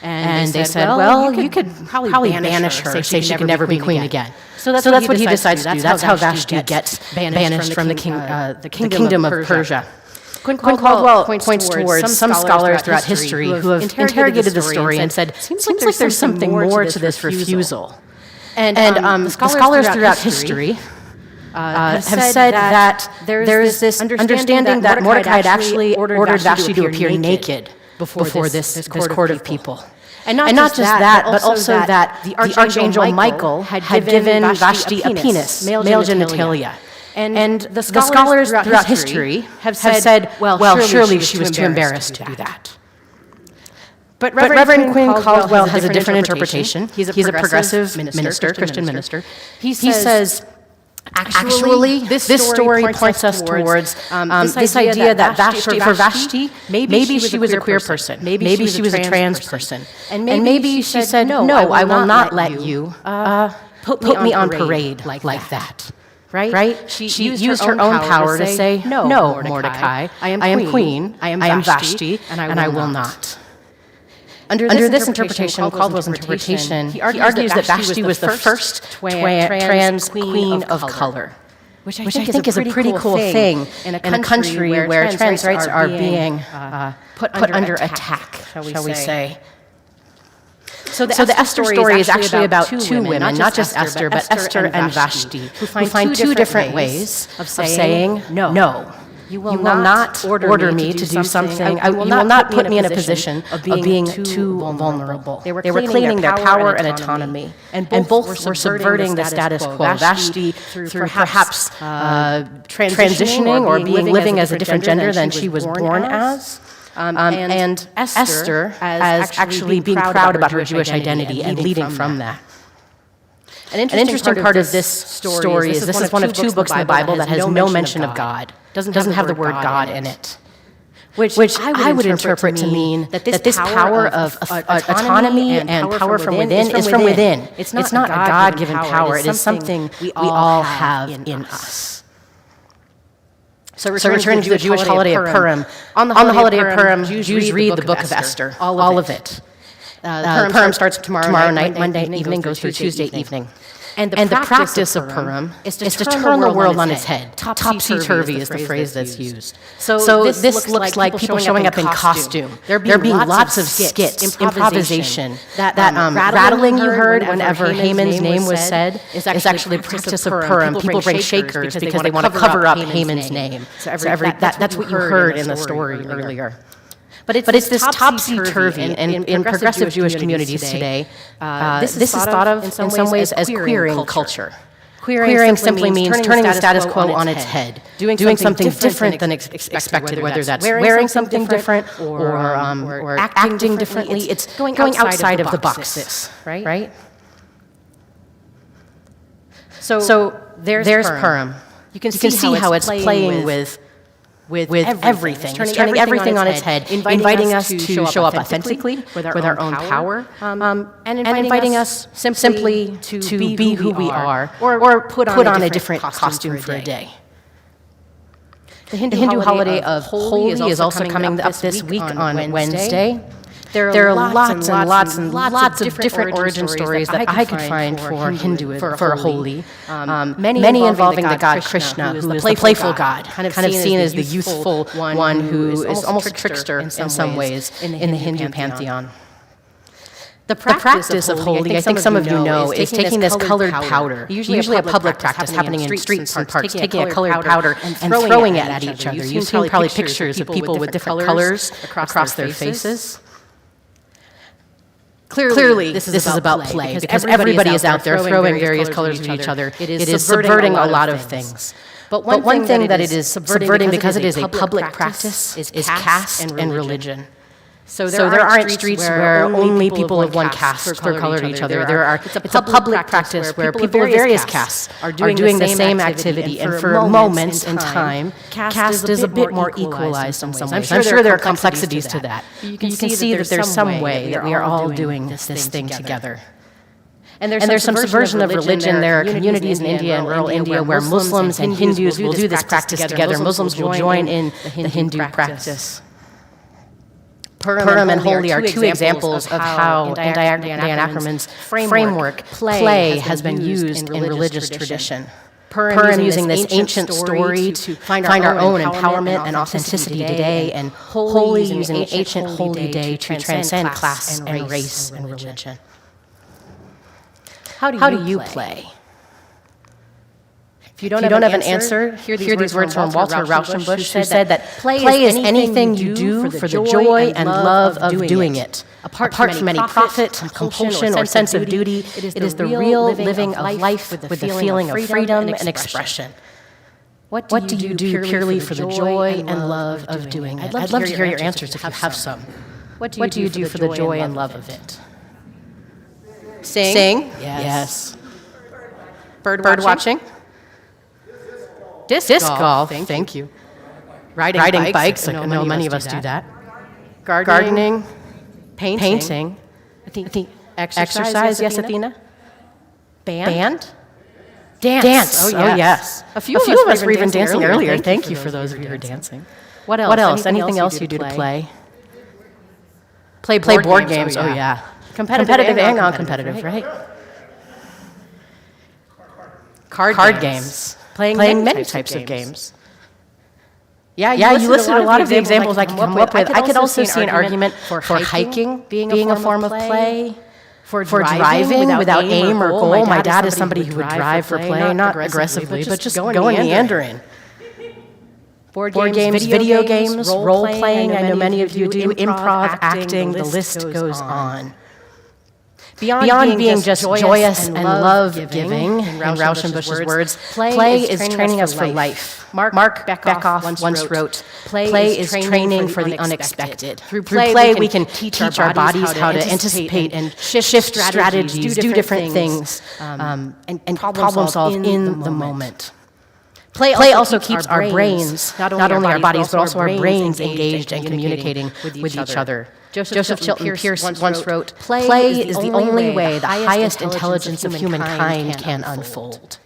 And they said, well, you could probably banish her, say she can never be queen again. So that's what he decides to do. That's how Vashti gets banished from the kingdom of Persia. Quinn Caldwell points towards some scholars throughout history who have interrogated the story and said, seems like there's something more to this refusal. And the scholars throughout history have said that there's this understanding that Mordecai had actually ordered Vashti to appear naked before this court of people. And not just that, but also that the archangel Michael had given Vashti a penis, male genitalia. And the scholars throughout history have said, well, surely she was too embarrassed to do that. But Reverend Quinn Caldwell has a different interpretation. He's a progressive minister, Christian minister. He says, Actually, this story points us towards this idea that Vashti, maybe she was a queer person, maybe she was a trans person, and maybe she said, no, I will not let you put me on parade like that. Right? She used her own power to say, no, Mordecai, I am queen, I am Vashti, and I will not. Under this interpretation, Caldwell's interpretation, he argues that Vashti was the first trans queen of color, which I think is a pretty cool thing in a country where trans rights are being put under attack, shall we say. So the Esther story is actually about two women, not just Esther, but Esther and Vashti, who find two different ways of saying, no. You will not order me to do something. You will not put me in a position of being too vulnerable. They were claiming their power and autonomy, and both were subverting the status quo. Vashti through perhaps transitioning or living as a different gender than she was born as. And Esther as actually being proud about her Jewish identity and leading from that. An interesting part of this story is this is one of two books in the Bible that has no mention of God, doesn't have the word God in it, which I would interpret to mean that this power of autonomy and power from within is from within. It's not a God-given power. It is something we all have in us. So returning to the Jewish holiday of Purim. On the holiday of Purim, Jews read the book of Esther, all of it. Purim starts tomorrow night, Monday evening, goes through Tuesday evening. And the practice of Purim is to turn the world on its head. Topsy-turvy is the phrase that's used. So this looks like people showing up in costume. There being lots of skits, improvisation. That rattling you heard whenever Haman's name was said is actually the practice of Purim. People bring shakers because they want to cover up Haman's name. So that's what you heard in the story earlier. But it's this topsy-turvy, and in progressive Jewish communities today, this is thought of in some ways as queering culture. Queering simply means turning the status quo on its head, doing something different than expected, whether that's wearing something different or acting differently. It's going outside of the boxes, right? So there's Purim. You can see how it's playing with everything. It's turning everything on its head, inviting us to show up authentically with our own power, and inviting us simply to be who we are, or put on a different costume for a day. The Hindu holiday of Holi is also coming up this week on Wednesday. There are lots and lots of different origin stories that I could find for Hinduism, for Holi. Many involving the god Krishna, who is the playful god, kind of seen as the youthful one who is almost a trickster in some ways in the Hindu pantheon. The practice of Holi, I think some of you know, is taking this colored powder, usually a public practice happening in streets and parks, taking a colored powder and throwing it at each other. You've seen probably pictures of people with different colors across their faces. Clearly, this is about play, because everybody is out there throwing various colors at each other. It is subverting a lot of things. But one thing that it is subverting because it is a public practice is caste and religion. So there aren't streets where only people of one caste throw color at each other. It's a public practice where people of various castes are doing the same activity, and for moments in time, caste is a bit more equalized in some ways. I'm sure there are complexities to that. You can see that there's some way that we are all doing this thing together. And there's some subversion of religion. There are communities in India and rural India where Muslims and Hindus will do this practice together. Muslims will join in the Hindu practice. Purim and Holi are two examples of how, in Diane Ackerman's framework, play has been used in religious tradition. Purim using this ancient story to find our own empowerment and authenticity today, and Holi using an ancient holy day to transcend class and race and religion. How do you play? If you don't have an answer, hear these words from Walter Rauschenbusch, who said that play is anything you do for the joy and love of doing it. Apart from any profit, compulsion, or sense of duty, it is the real living of life with the feeling of freedom and expression. What do you do purely for the joy and love of doing it? I'd love to hear your answers if you have some. What do you do for the joy and love of it? Sing? Yes. Bird watching? Disc golf, thank you. Riding bikes, I know many of us do that. Gardening, painting. I think exercise, yes, Athena. Band? Dance. Oh, yes. A few of us were even dancing earlier. Thank you for those of you who are dancing. What else? Anything else you do to play? Play board games. Oh, yeah. Competitive and non-competitive, right? Card games. Playing many types of games. Yeah, you listed a lot of the examples I could come up with. I could also see an argument for hiking being a form of play. For driving without aim or goal. My dad is somebody who would drive for play, not aggressively, but just going meandering. Board games, video games, role-playing, I know many of you do, improv, acting, the list goes on. Beyond being just joyous and love-giving, in Rauschenbusch's words, play is training us for life. Mark Beckhoff once wrote, play is training for the unexpected. Through play, we can teach our bodies how to anticipate and shift strategies, do different things, and problem solve in the moment. Play also keeps our brains, not only our bodies, but also our brains engaged and communicating with each other. Joseph Chilton Pearce once wrote, play is the only way the highest intelligence of humankind can unfold.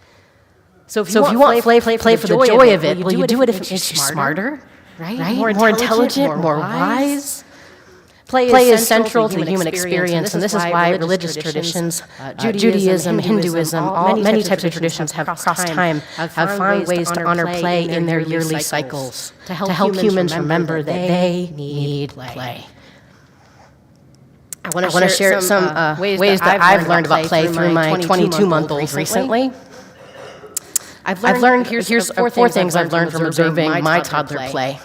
So if you want play for the joy of it, will you do it if it makes you smarter, right? More intelligent, more wise? Play is central to the human experience, and this is why religious traditions, Judaism, Hinduism, many types of traditions have across time have found ways to honor play in their yearly cycles, to help humans remember that they need play. I want to share some ways that I've learned about play through my 22-month-old recently. I've learned, here's four things I've learned from observing my toddler play.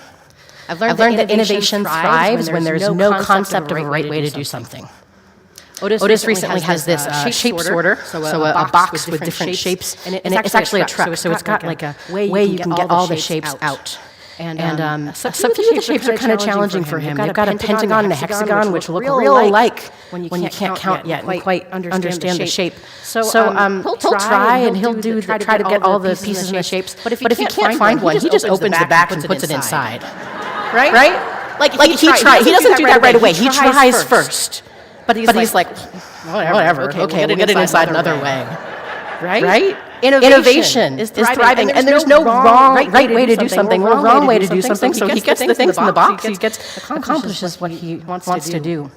I've learned that innovation thrives when there's no concept of a right way to do something. Otis recently has this shape sorter, so a box with different shapes, and it's actually a truck, so it's got like a way you can get all the shapes out. And some of the shapes are kind of challenging for him. They've got a pentagon and a hexagon, which look real alike when you can't count yet and quite understand the shape. So he'll try and he'll try to get all the pieces and the shapes. But if he can't find one, he just opens the back and puts it inside. Right? Like he tries. He doesn't do that right away. He tries first. But he's like, whatever. Okay, we'll get it inside another way. Right? Innovation is thriving, and there's no right way to do something, or wrong way to do something. So he gets the things in the box. He accomplishes what he wants to do.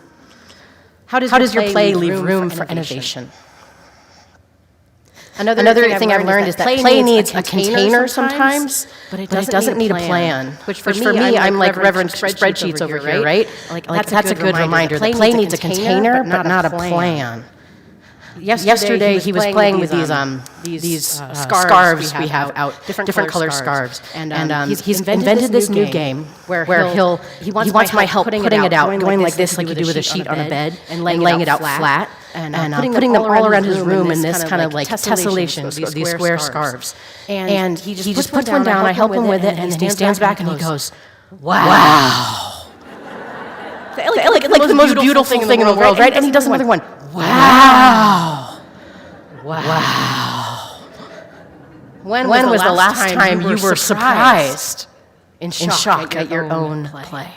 How does your play leave room for innovation? Another thing I've learned is that play needs a container sometimes, but it doesn't need a plan. Which for me, I'm like Reverend Spreadsheets over here, right? Like that's a good reminder. That play needs a container, but not a plan. Yesterday he was playing with these scarves we have out, different color scarves, and he's invented this new game where he wants my help putting it out, going like this, like you do with a sheet on a bed, and laying it out flat, and putting them all around his room in this kind of like tessellations, these square scarves. And he just puts one down, I help him with it, and then he stands back and he goes, "Wow." Like the most beautiful thing in the world, right? And he does another one. Wow. When was the last time you were surprised, in shock at your own play?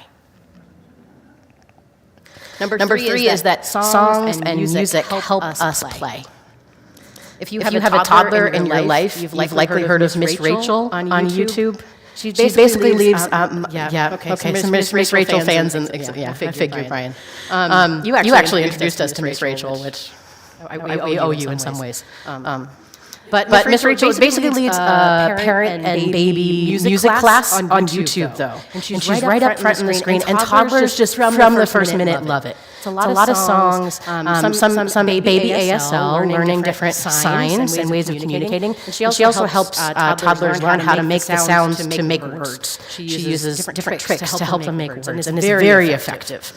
Number three is that songs and music help us play. If you have a toddler in your life, you've likely heard of Miss Rachel on YouTube. She basically leaves, some Miss Rachel fans, and I figured, Brian. You actually introduced us to Miss Rachel, which we owe you in some ways. But Miss Rachel basically leads a parent and baby music class on YouTube, though. And she's right up front on the screen, and toddlers just from the first minute love it. It's a lot of songs, some baby ASL, learning different signs and ways of communicating. And she also helps toddlers learn how to make the sounds to make words. She uses different tricks to help them make words, and it's very effective.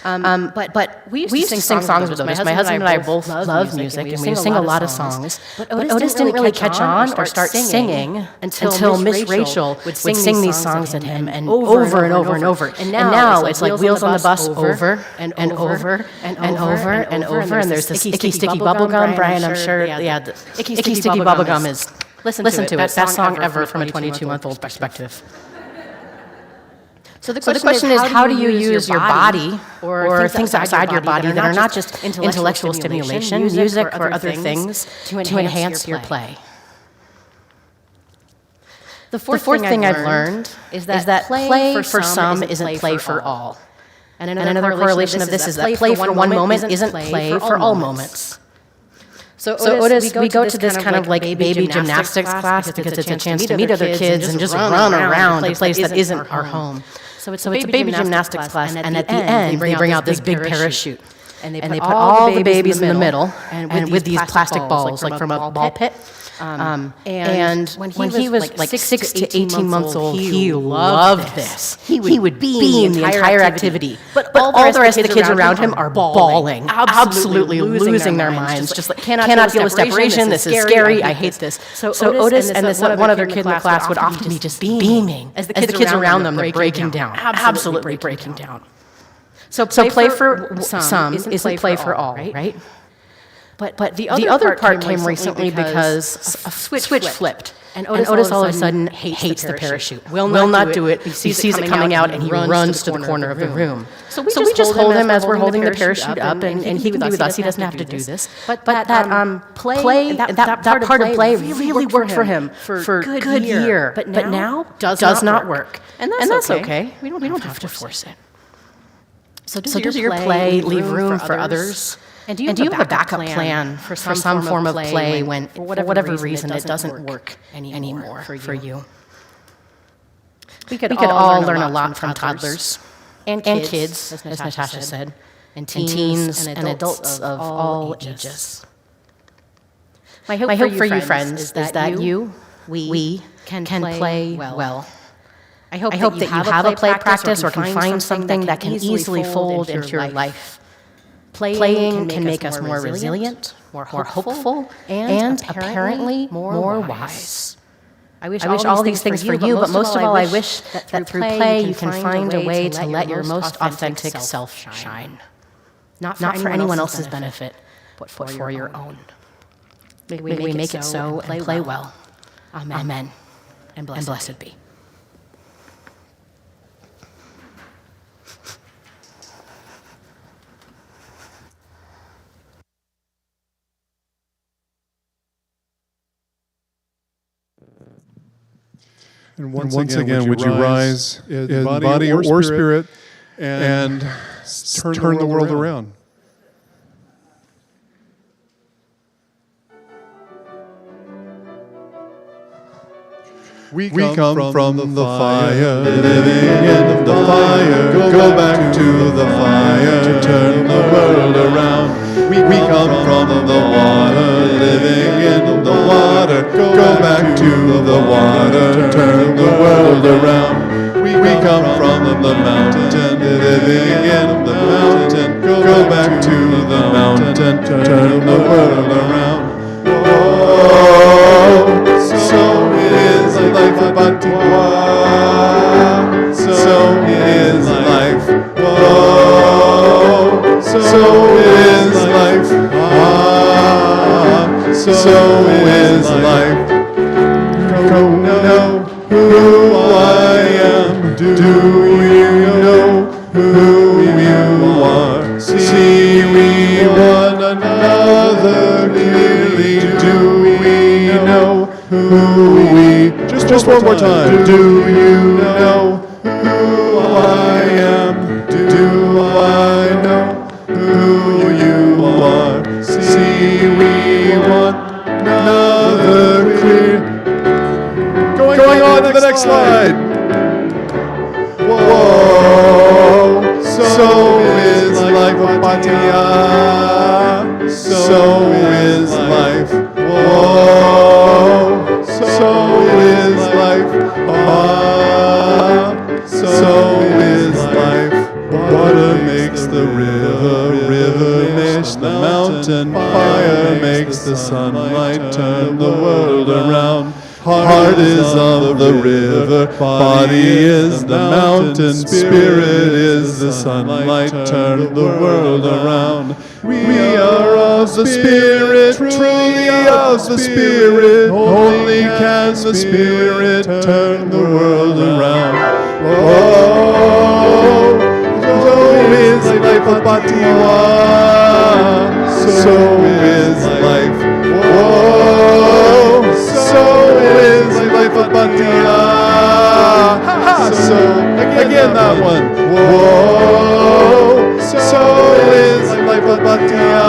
But we used to sing songs with Otis. My husband and I both love music, and we sing a lot of songs. But Otis didn't really catch on or start singing until Miss Rachel would sing these songs at him, and over and over and over. And now it's like Wheels on the Bus over and over and over and over. And there's this icky, sticky bubble gum. Brian, I'm sure, the icky, sticky bubble gum is Listen to it. Best song ever from a 22-month-old perspective. So the question is, how do you use your body or things outside your body that are not just intellectual stimulation, music or other things, to enhance your play? The fourth thing I've learned is that play for some isn't play for all. And another correlation of this is that play for one moment isn't play for all moments. So Otis, we go to this kind of like baby gymnastics class because it's a chance to meet other kids and just run around a place that isn't our home. So it's a baby gymnastics class, and at the end, they bring out this big parachute. And they put all the babies in the middle, and with these plastic balls, like from a ball pit. And when he was like 6 to 18 months old, he loved this. He would beam the entire activity. But all the rest of the kids around him are bawling, absolutely losing their minds. Just like, cannot deal with separation, this is scary, I hate this. So Otis and this one other kid in the class would often be just beaming. As the kids around them, they're breaking down, absolutely breaking down. So play for some isn't play for all, right? But the other part came recently because a switch flipped. And Otis all of a sudden hates the parachute. Will not do it. He sees it coming out and he runs to the corner of the room. So we just hold him as we're holding the parachute up, and he can be with us. He doesn't have to do this. But that part of play really worked for him for a good year. But now does not work. And that's okay. We don't have to force it. So does your play leave room for others? And do you have a backup plan for some form of play when, for whatever reason, it doesn't work anymore for you? We could all learn a lot from toddlers and kids, as Natasha said, and teens and adults of all ages. My hope for you, friends, is that we can play well. I hope that you have a play practice or can find something that can easily fold into your life. Playing can make us more resilient, more hopeful, and apparently more wise. I wish all these things for you, but most of all, I wish that through play you can find a way to let your most authentic self shine. Not for anyone else's benefit, but for your own. May we make it so and play well. Amen. And blessed be. And once again, would you rise in body or spirit and turn the world around? We come from the fire, living in the fire. Go back to the fire, turn the world around. We come from the water, living in the water. Go back to the water, turn the world around. We come from the mountain, living in the mountain. Go back to the mountain, turn the world around. Oh, so is life, but so is life. Oh, so is life. So is life. Don't know who I am. Do you know who you are? See we one another clearly. Do we know who we? Just one more time. Do you know who I am? Do I know who you are? See we one another clear. Going on to the next slide. Whoa, so is life, Patia. So is life. Whoa, so is life. So is life. Water makes the river makes the mountain. Fire makes the sunlight turn the world around. Heart is of the river, body is the mountain, spirit is the sunlight, turn the world around. We are of the Spirit, truly of the Spirit, only can the Spirit turn the world around. Oh, so is life a patiwa, so is life. Whoa, so is life a patia. So again that one. Whoa, so is life a patia.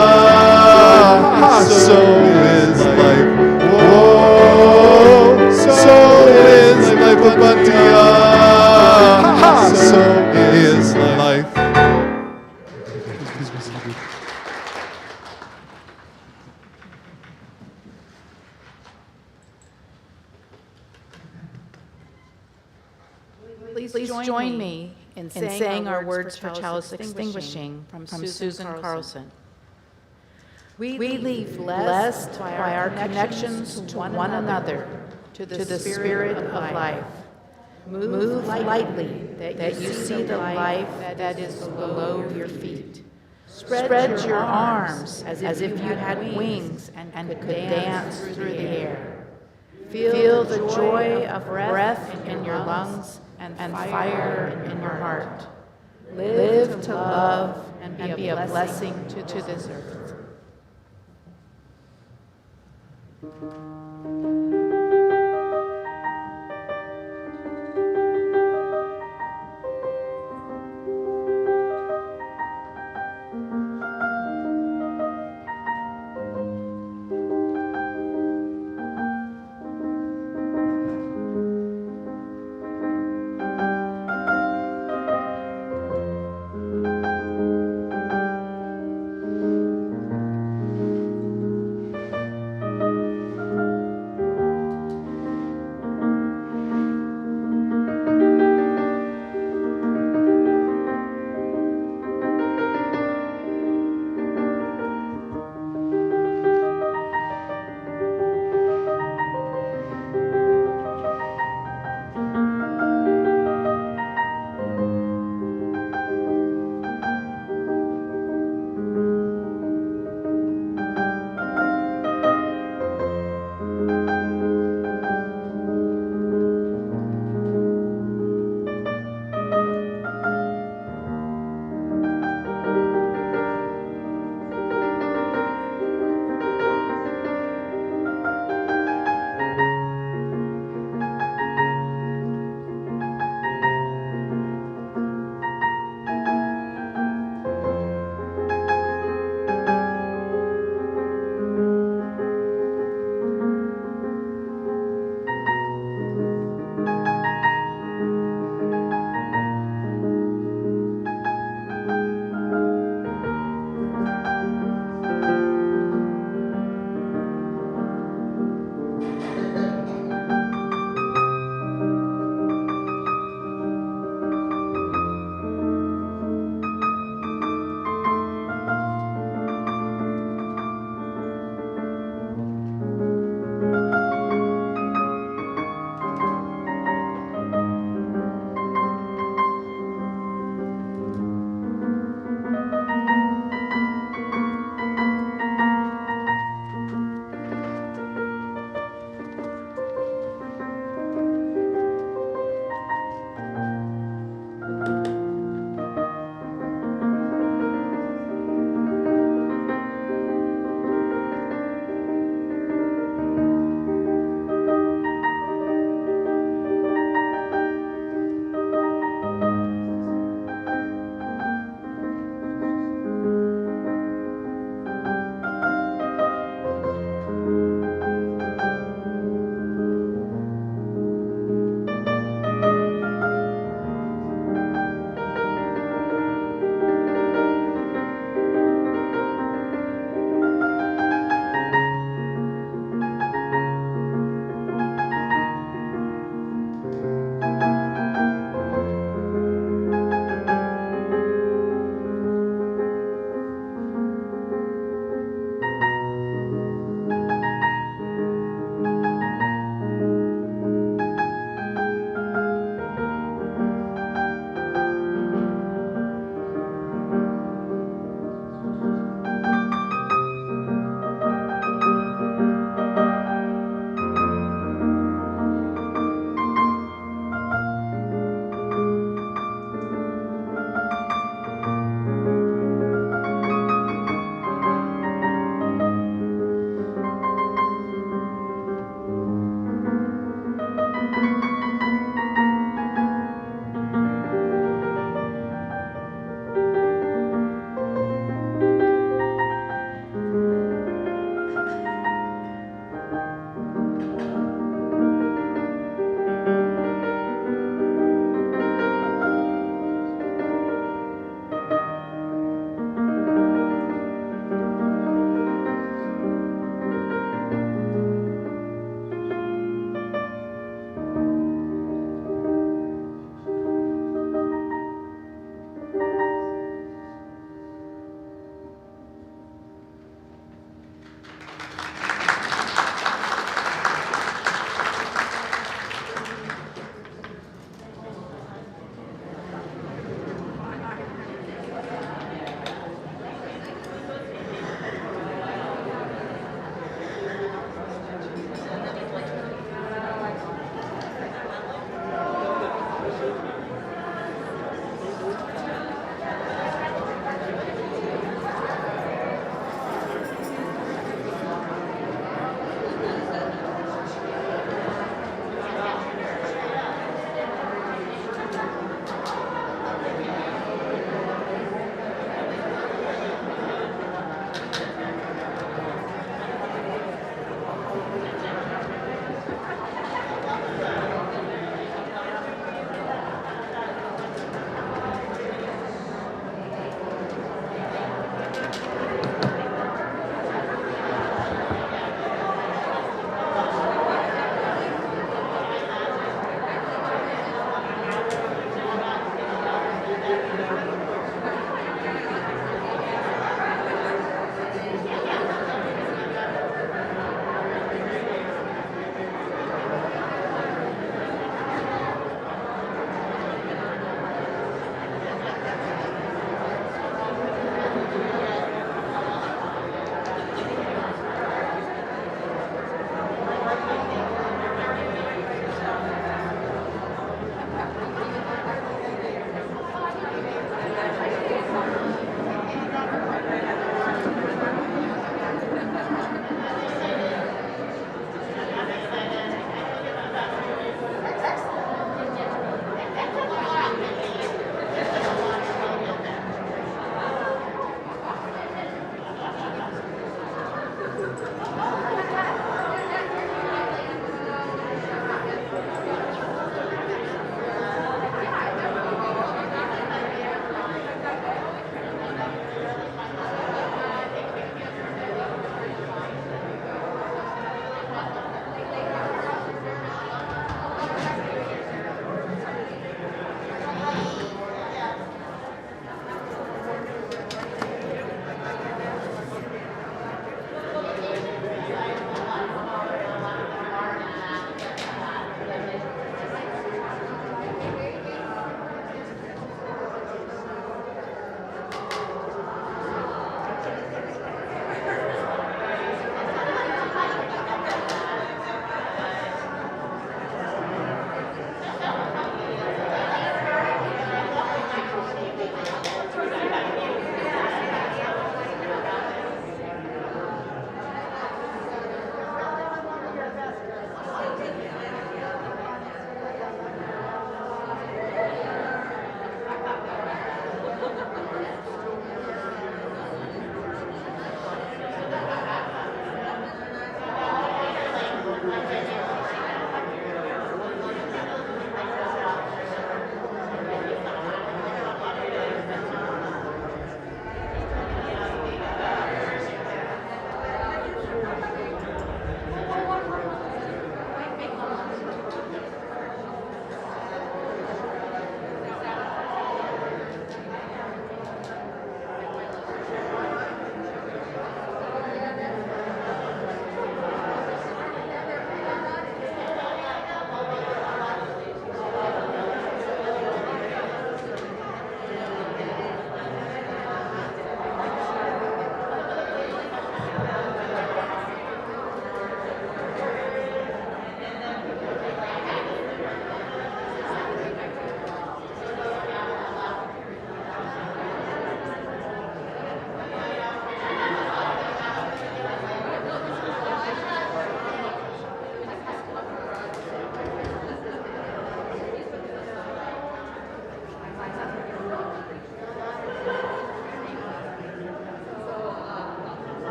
So is life. Whoa, so is life a patia. So is life. Please join me in saying our words for chalice extinguishing from Susan Carlson. We leave blessed by our connections to one another, to the Spirit of life. Move lightly that you see the life that is below your feet. Spread your arms as if you had wings and could dance through the air. Feel the joy of breath in your lungs and fire in your heart. Live to love and be a blessing to this earth.